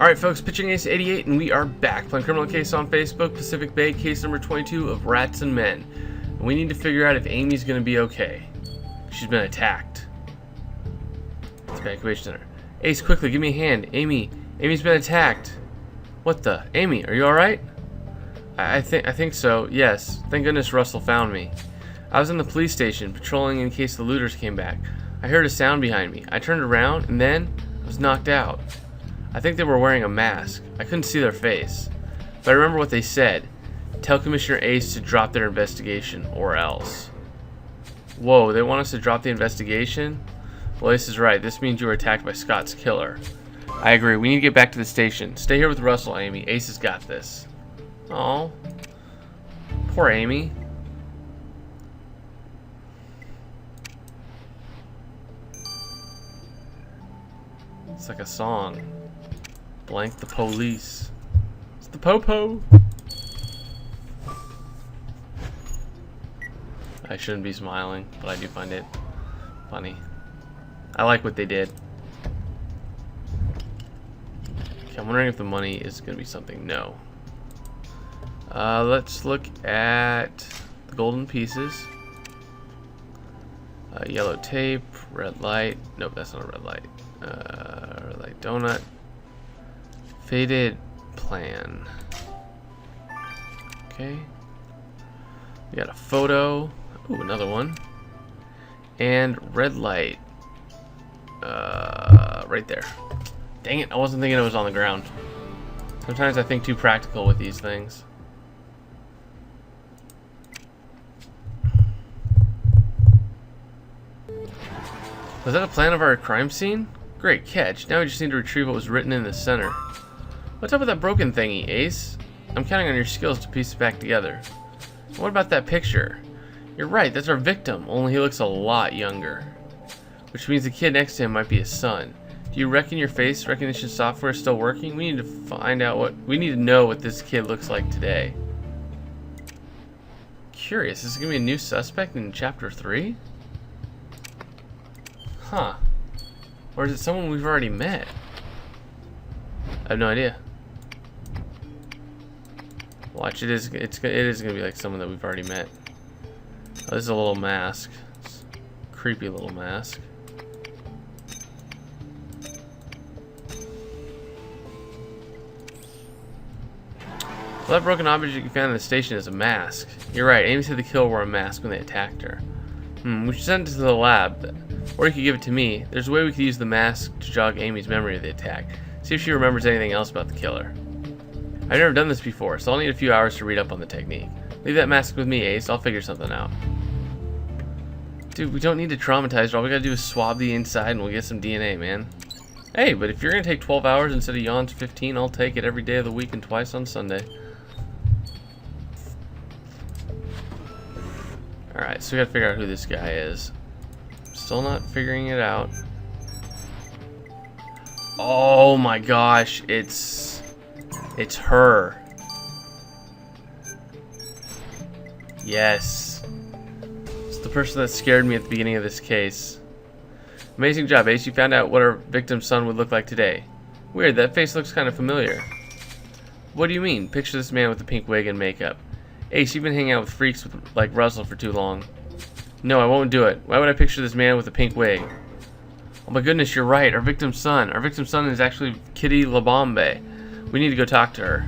Alright folks, Pitching Ace 88 and we are back playing Criminal Case on Facebook, Pacific Bay, case number 22 of Rats and Men. And we need to figure out if Amy's gonna be okay. She's been attacked. It's evacuation center. Ace, quickly, give me a hand. Amy's been attacked. What the? Amy, are you alright? I think so, yes. Thank goodness Russell found me. I was in the police station, patrolling in case the looters came back. I heard a sound behind me. I turned around, and then I was knocked out. I think they were wearing a mask. I couldn't see their face. But I remember what they said. Tell Commissioner Ace to drop their investigation, or else. Whoa, they want us to drop the investigation? Well, Ace is right. This means you were attacked by Scott's killer. I agree. We need to get back to the station. Stay here with Russell, Amy. Ace has got this. Oh, poor Amy. It's like a song. Blank the police. It's the po-po. I shouldn't be smiling, but I do find it funny. I like what they did. Okay, I'm wondering if the money is going to be something. No. Let's look at the golden pieces. Yellow tape, red light. Nope, that's not a red light. Red light donut. Faded plan. Okay. We got a photo. Ooh, another one. And red light. Right there. Dang it, I wasn't thinking it was on the ground. Sometimes I think too practical with these things. Was that a plan of our crime scene? Great catch. Now we just need to retrieve what was written in the center. What's up with that broken thingy, Ace? I'm counting on your skills to piece it back together. What about that picture? You're right, that's our victim, only he looks a lot younger. Which means the kid next to him might be his son. Do you reckon your face recognition software is still working? We need to find out we need to know what this kid looks like today. Curious, is this gonna be a new suspect in chapter 3? Huh. Or is it someone we've already met? I have no idea. Watch, it is gonna be like someone that we've already met. Oh, this is a little mask. Creepy little mask. Well, that broken object you found in the station is a mask. You're right, Amy said the killer wore a mask when they attacked her. We should send it to the lab. Or you could give it to me. There's a way we could use the mask to jog Amy's memory of the attack. See if she remembers anything else about the killer. I've never done this before, so I'll need a few hours to read up on the technique. Leave that mask with me, Ace. I'll figure something out. Dude, we don't need to traumatize her. All we gotta do is swab the inside and we'll get some DNA, man. Hey, but if you're gonna take 12 hours instead of Yon's 15, I'll take it every day of the week and twice on Sunday. Alright, so we gotta figure out who this guy is. Still not figuring it out. Oh my gosh, it's her. Yes. It's the person that scared me at the beginning of this case. Amazing job, Ace. You found out what our victim's son would look like today. Weird, that face looks kind of familiar. What do you mean? Picture this man with the pink wig and makeup. Ace, you've been hanging out with freaks like Russell for too long. No, I won't do it. Why would I picture this man with a pink wig? Oh my goodness, you're right. Our victim's son. Our victim's son is actually Kitty Labombe. We need to go talk to her.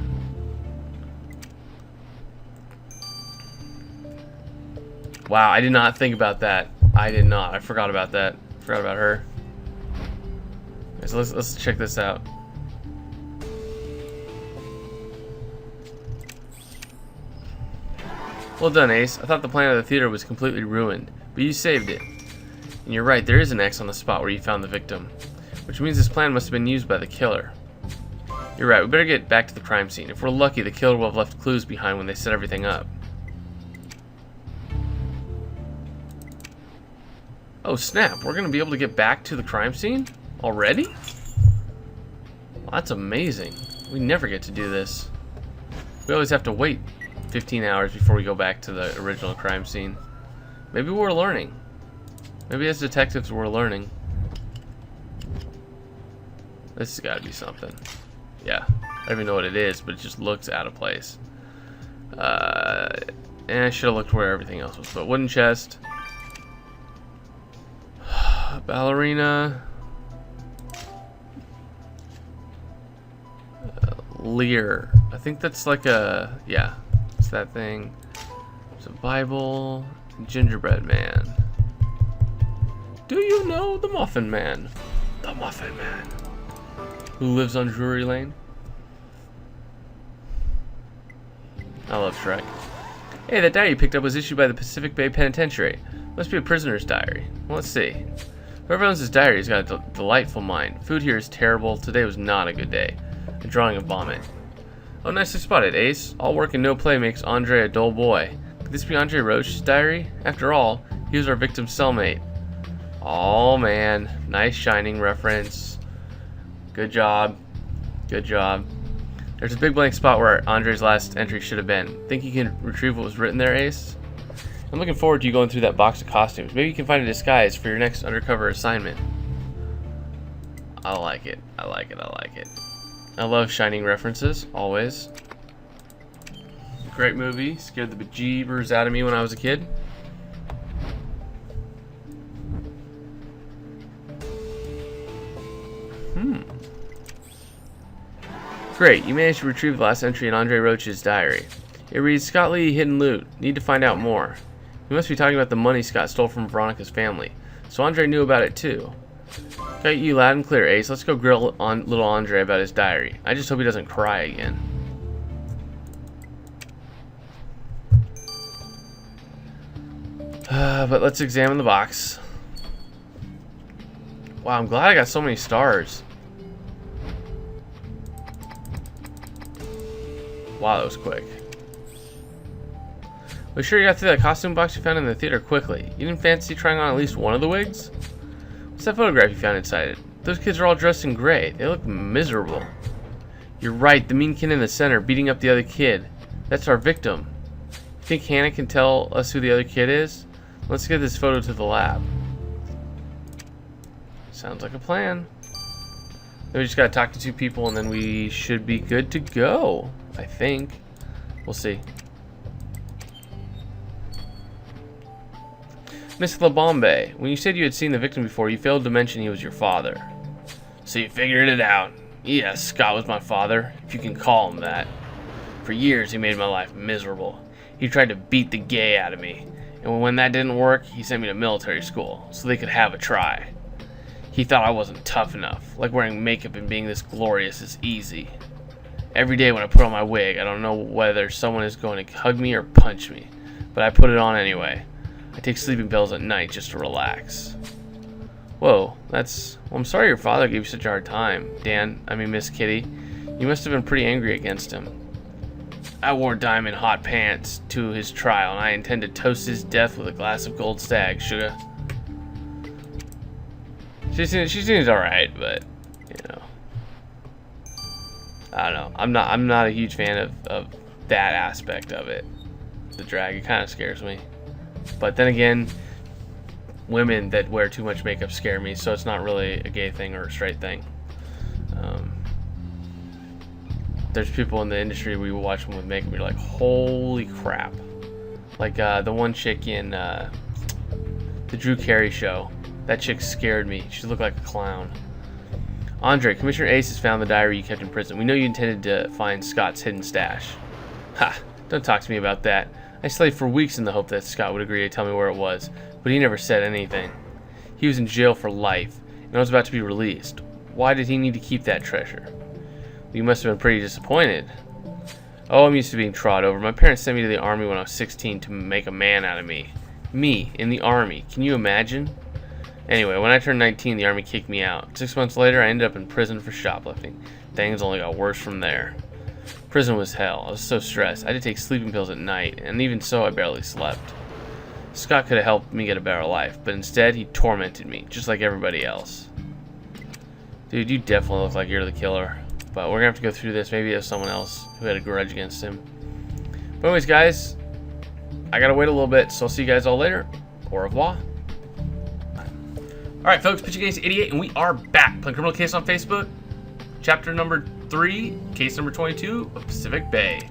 Wow, I did not think about that. I did not. I forgot about that. Forgot about her. Okay, so let's check this out. Well done, Ace. I thought the plan of the theater was completely ruined, but you saved it. And you're right, there is an X on the spot where you found the victim, which means this plan must have been used by the killer. You're right, we better get back to the crime scene. If we're lucky, the killer will have left clues behind when they set everything up. Oh snap, we're gonna be able to get back to the crime scene? Already? Well, that's amazing. We never get to do this. We always have to wait 15 hours before we go back to the original crime scene. Maybe we're learning. Maybe as detectives we're learning. This has got to be something. Yeah, I don't even know what it is, but it just looks out of place. And I should have looked where everything else was. But wooden chest. Ballerina. Lear. I think that's like a... Yeah, it's that thing. There's a Bible. Gingerbread Man. Do you know the Muffin Man? The Muffin Man. Who lives on Drury Lane? I love Shrek. Hey, that diary you picked up was issued by the Pacific Bay Penitentiary. Must be a prisoner's diary. Well, let's see. Whoever owns this diary has got a delightful mind. Food here is terrible. Today was not a good day. A drawing of vomit. Oh, nicely spotted, Ace. All work and no play makes Andre a dull boy. Could this be Andre Roche's diary? After all, he was our victim's cellmate. Oh, man. Nice Shining reference. Good job. Good job. There's a big blank spot where Andre's last entry should have been. Think you can retrieve what was written there, Ace? I'm looking forward to you going through that box of costumes. Maybe you can find a disguise for your next undercover assignment. I like it. I like it. I like it. I love Shining references, always. Great movie. Scared the bejeebers out of me when I was a kid. Great, you managed to retrieve the last entry in Andre Roche's diary. It reads, Scott Lee hidden loot. Need to find out more. You must be talking about the money Scott stole from Veronica's family. So Andre knew about it too. Got you loud and clear, Ace. Let's go grill on little Andre about his diary. I just hope he doesn't cry again. But let's examine the box. Wow, I'm glad I got so many stars. Wow, that was quick. We sure you got through that costume box you found in the theater quickly. You didn't fancy trying on at least one of the wigs? What's that photograph you found inside it? Those kids are all dressed in gray. They look miserable. You're right, the mean kid in the center beating up the other kid. That's our victim. You think Hannah can tell us who the other kid is? Let's get this photo to the lab. Sounds like a plan. Then we just gotta talk to two people and then we should be good to go. I think. We'll see. Miss LaBombe, when you said you had seen the victim before, you failed to mention he was your father. So you figured it out. Yes, Scott was my father, if you can call him that. For years, he made my life miserable. He tried to beat the gay out of me. And when that didn't work, he sent me to military school, so they could have a try. He thought I wasn't tough enough, like wearing makeup and being this glorious is easy. Every day when I put on my wig, I don't know whether someone is going to hug me or punch me, but I put it on anyway. I take sleeping pills at night just to relax. Whoa, well, I'm sorry your father gave you such a hard time, Miss Kitty. You must have been pretty angry against him. I wore diamond hot pants to his trial, and I intend to toast his death with a glass of gold stag, sugar. She seems alright, but, you know. I don't know. I'm not a huge fan of that aspect of it. The drag, it kind of scares me. But then again, women that wear too much makeup scare me, so it's not really a gay thing or a straight thing. There's people in the industry we watch them with makeup and you're like, holy crap. Like the one chick in the Drew Carey show. That chick scared me. She looked like a clown. Andre, Commissioner Ace has found the diary you kept in prison. We know you intended to find Scott's hidden stash. Ha! Don't talk to me about that. I slaved for weeks in the hope that Scott would agree to tell me where it was, but he never said anything. He was in jail for life, and I was about to be released. Why did he need to keep that treasure? You must have been pretty disappointed. Oh, I'm used to being trod over. My parents sent me to the army when I was 16 to make a man out of me. Me, in the army. Can you imagine? Anyway, when I turned 19, the army kicked me out. 6 months later, I ended up in prison for shoplifting. Things only got worse from there. Prison was hell. I was so stressed. I had to take sleeping pills at night, and even so, I barely slept. Scott could have helped me get a better life, but instead, he tormented me, just like everybody else. Dude, you definitely look like you're the killer. But we're gonna have to go through this. Maybe there's someone else who had a grudge against him. But anyways, guys, I gotta wait a little bit, so I'll see you guys all later. Au revoir. Alright, folks, Pitchy Games 88, and we are back. Playing Criminal Case on Facebook. Chapter number 3, case number 22 of Pacific Bay.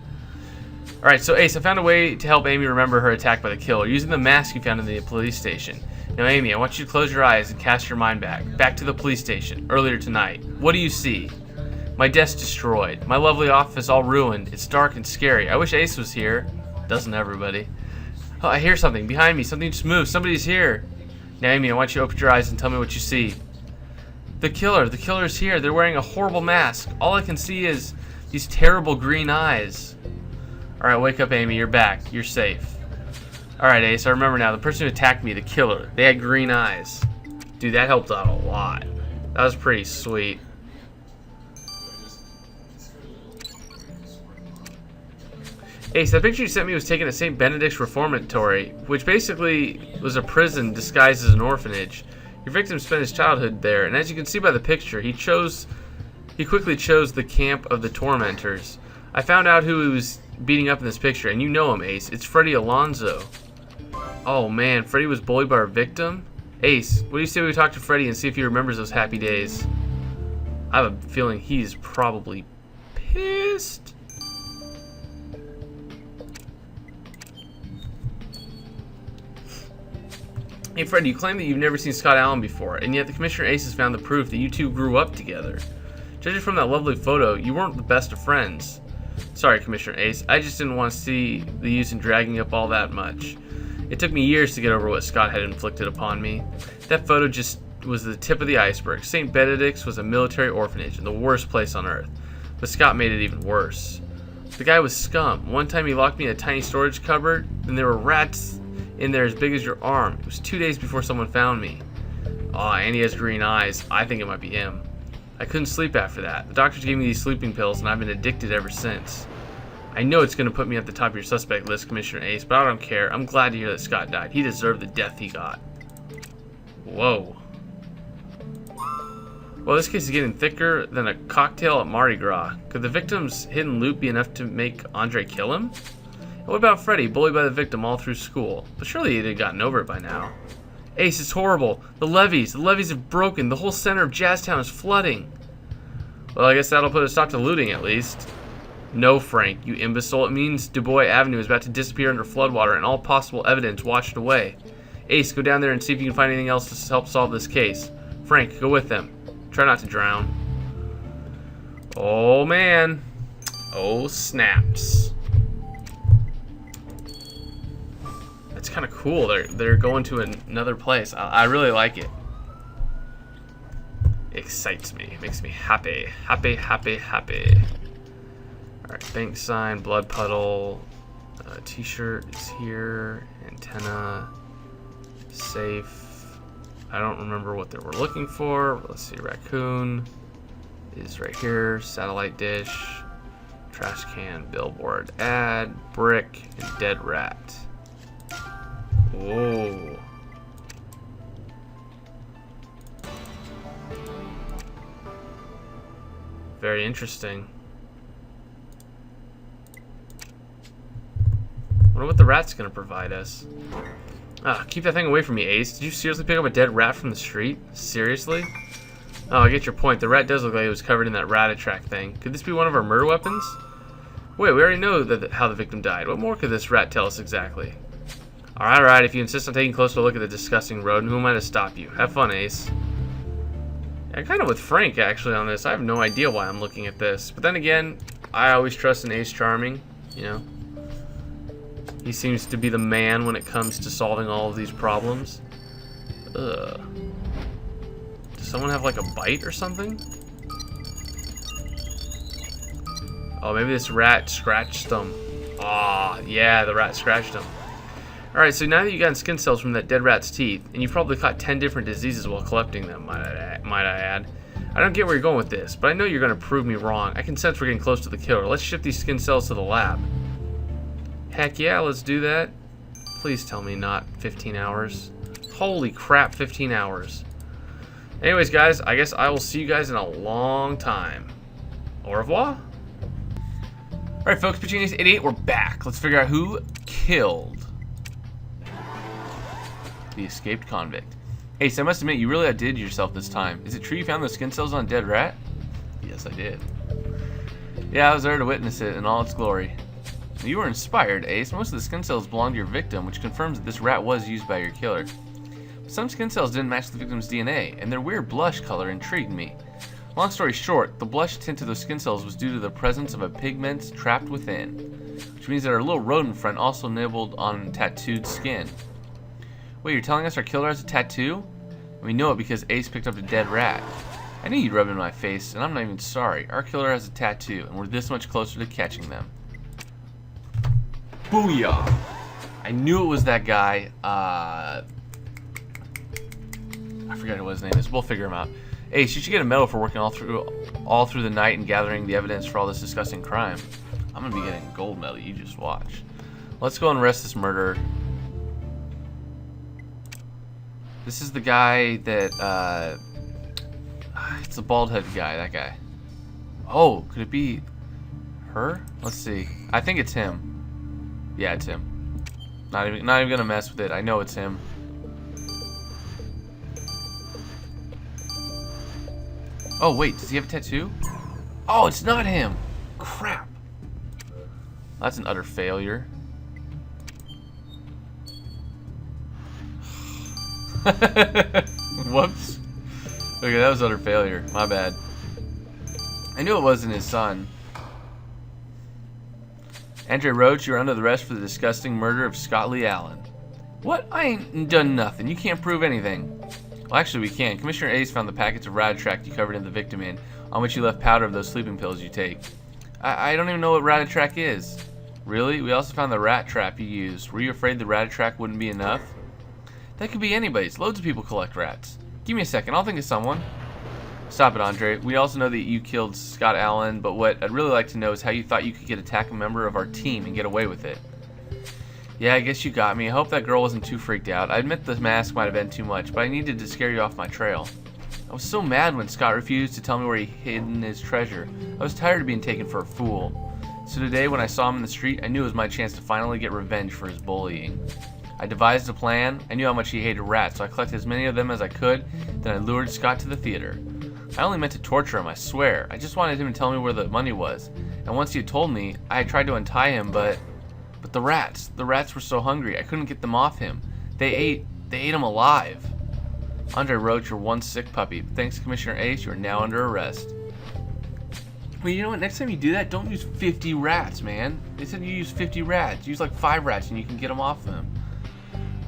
Alright, so Ace, I found a way to help Amy remember her attack by the killer using the mask you found in the police station. Now Amy, I want you to close your eyes and cast your mind back to the police station, earlier tonight. What do you see? My desk destroyed. My lovely office all ruined. It's dark and scary. I wish Ace was here. Doesn't everybody? Oh, I hear something. Behind me. Something just moved. Somebody's here. Now Amy, I want you to open your eyes and tell me what you see. The killer's here. They're wearing a horrible mask. All I can see is these terrible green eyes. Alright, wake up Amy. You're back. You're safe. Alright Ace, I remember now. The person who attacked me, the killer, they had green eyes. Dude, that helped out a lot. That was pretty sweet. Ace, that picture you sent me was taken at St. Benedict's Reformatory, which basically was a prison disguised as an orphanage. Your victim spent his childhood there, and as you can see by the picture, he quickly chose the camp of the tormentors. I found out who he was beating up in this picture, and you know him, Ace. It's Freddy Alonzo. Oh man, Freddy was bullied by our victim? Ace, what do you say we talk to Freddy and see if he remembers those happy days? I have a feeling he's probably pissed. Hey Freddy, you claim that you've never seen Scott Allen before, and yet the Commissioner Ace has found the proof that you two grew up together. Judging from that lovely photo, you weren't the best of friends. Sorry, Commissioner Ace, I just didn't want to see the use in dragging up all that much. It took me years to get over what Scott had inflicted upon me. That photo just was the tip of the iceberg. St. Benedict's was a military orphanage and the worst place on earth. But Scott made it even worse. The guy was scum. One time he locked me in a tiny storage cupboard, and there were rats in there as big as your arm. It was 2 days before someone found me. Aw, and he has green eyes. I think it might be him. I couldn't sleep after that. The doctors gave me these sleeping pills, and I've been addicted ever since. I know it's going to put me at the top of your suspect list, Commissioner Ace, but I don't care. I'm glad to hear that Scott died. He deserved the death he got. Whoa. Well, this case is getting thicker than a cocktail at Mardi Gras. Could the victim's hidden loot be enough to make Andre kill him? And what about Freddy, bullied by the victim all through school? But surely he'd have gotten over it by now. Ace, it's horrible. The levees have broken. The whole center of Jazztown is flooding. Well, I guess that'll put a stop to looting at least. No, Frank, you imbecile. It means Dubois Avenue is about to disappear under floodwater and all possible evidence washed away. Ace, go down there and see if you can find anything else to help solve this case. Frank, go with them. Try not to drown. Oh, man. Oh, snaps. It's kind of cool. They're going to another place. I really like it. It excites me. It makes me happy. Happy, happy, happy. Alright, bank sign, blood puddle, t-shirt is here, antenna, safe. I don't remember what they were looking for. Let's see, raccoon is right here, satellite dish, trash can, billboard, ad, brick, and dead rat. Whoa. Very interesting. Wonder what the rat's gonna provide us. Ah, keep that thing away from me, Ace. Did you seriously pick up a dead rat from the street? Seriously? Oh, I get your point. The rat does look like it was covered in that rat-a-track thing. Could this be one of our murder weapons? Wait, we already know how the victim died. What more could this rat tell us exactly? Alright, if you insist on taking a closer look at the disgusting rodent, who am I to stop you? Have fun, Ace. I'm kind of with Frank, actually, on this. I have no idea why I'm looking at this. But then again, I always trust in Ace Charming, you know. He seems to be the man when it comes to solving all of these problems. Ugh. Does someone have like a bite or something? Oh, maybe this rat scratched them. Ah, yeah, the rat scratched them. Alright, so now that you've gotten skin cells from that dead rat's teeth, and you've probably caught 10 different diseases while collecting them, might I add. I don't get where you're going with this, but I know you're going to prove me wrong. I can sense we're getting close to the killer. Let's ship these skin cells to the lab. Heck yeah, let's do that. Please tell me not 15 hours. Holy crap, 15 hours. Anyways, guys, I guess I will see you guys in a long time. Au revoir. Alright, folks, Between 88, we're back. Let's figure out who killed the escaped convict. Ace, I must admit, you really outdid yourself this time. Is it true you found those skin cells on a dead rat? Yes, I did. Yeah, I was there to witness it in all its glory. You were inspired, Ace. Most of the skin cells belong to your victim, which confirms that this rat was used by your killer. But some skin cells didn't match the victim's DNA, and their weird blush color intrigued me. Long story short, the blush tint of those skin cells was due to the presence of a pigment trapped within, which means that our little rodent friend also nibbled on tattooed skin. Wait, you're telling us our killer has a tattoo? We know it because Ace picked up a dead rat. I knew you'd rub it in my face, and I'm not even sorry. Our killer has a tattoo, and we're this much closer to catching them. Booyah! I knew it was that guy. I forget what his name is. We'll figure him out. Ace, you should get a medal for working all through the night and gathering the evidence for all this disgusting crime. I'm gonna be getting a gold medal. You just watch. Let's go and arrest this murderer. This is the guy that it's the bald-headed guy. That guy. Oh, could it be her? Let's see. I think it's him. Yeah, it's him. Not even gonna mess with it. I know it's him. Oh wait, does he have a tattoo? Oh, it's not him. Crap. That's an utter failure. Whoops. Okay, that was utter failure. My bad. I knew it wasn't his son. Andre Roach, you're under arrest for the disgusting murder of Scott Lee Allen. What? I ain't done nothing. You can't prove anything. Well, actually, we can. Commissioner Ace found the packets of Ratatrack you covered in the victim in, on which you left powder of those sleeping pills you take. I don't even know what Ratatrack is. Really? We also found the rat trap you used. Were you afraid the Ratatrack wouldn't be enough? That could be anybody's. Loads of people collect rats. Give me a second. I'll think of someone. Stop it, Andre. We also know that you killed Scott Allen, but what I'd really like to know is how you thought you could attack a member of our team and get away with it. Yeah, I guess you got me. I hope that girl wasn't too freaked out. I admit the mask might have been too much, but I needed to scare you off my trail. I was so mad when Scott refused to tell me where he hidden his treasure. I was tired of being taken for a fool. So today, when I saw him in the street, I knew it was my chance to finally get revenge for his bullying. I devised a plan. I knew how much he hated rats, so I collected as many of them as I could, then I lured Scott to the theater. I only meant to torture him, I swear. I just wanted him to tell me where the money was. And once he had told me, I had tried to untie him, but the rats were so hungry, I couldn't get them off him. They ate him alive. Andre Roach, you're one sick puppy. Thanks to Commissioner Ace, you are now under arrest. Well, you know what? Next time you do that, don't use 50 rats, man. They said you use 50 rats. Use like 5 rats and you can get them off them.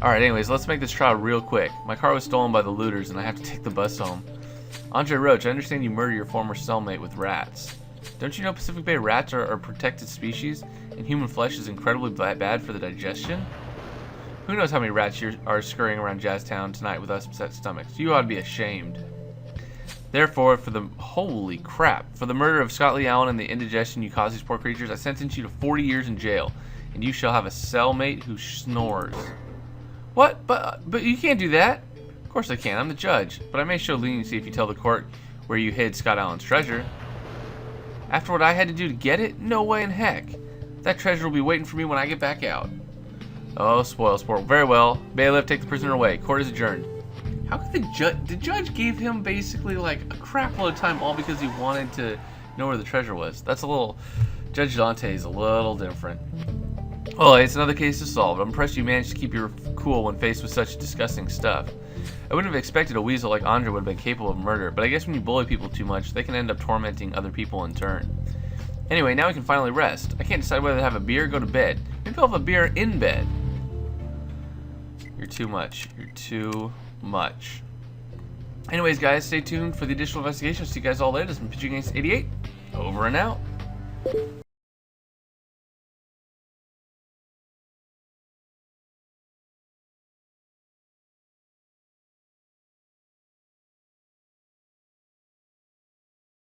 Alright, anyways, let's make this trial real quick. My car was stolen by the looters and I have to take the bus home. Andre Roach, I understand you murdered your former cellmate with rats. Don't you know Pacific Bay rats are a protected species, and human flesh is incredibly bad for the digestion? Who knows how many rats are scurrying around Jazztown tonight with upset stomachs? You ought to be ashamed. Therefore, for the murder of Scott Lee Allen and the indigestion you caused these poor creatures, I sentence you to 40 years in jail, and you shall have a cellmate who snores. What? But you can't do that. Of course I can. I'm the judge. But I may show leniency if you tell the court where you hid Scott Allen's treasure. After what I had to do to get it? No way in heck. That treasure will be waiting for me when I get back out. Oh, spoil sport. Very well. Bailiff, take the prisoner away. Court is adjourned. How could the judge gave him basically like a crap load of time all because he wanted to know where the treasure was. That's a little... Judge Dante is a little different. Oh, it's another case to solve. I'm impressed you managed to keep your cool when faced with such disgusting stuff. I wouldn't have expected a weasel like Andre would have been capable of murder, but I guess when you bully people too much, they can end up tormenting other people in turn. Anyway, now we can finally rest. I can't decide whether to have a beer or go to bed. Maybe I'll have a beer in bed. You're too much. You're too much. Anyways, guys, stay tuned for the additional investigation. See you guys all later. This has been Pitching Ace 88. Over and out.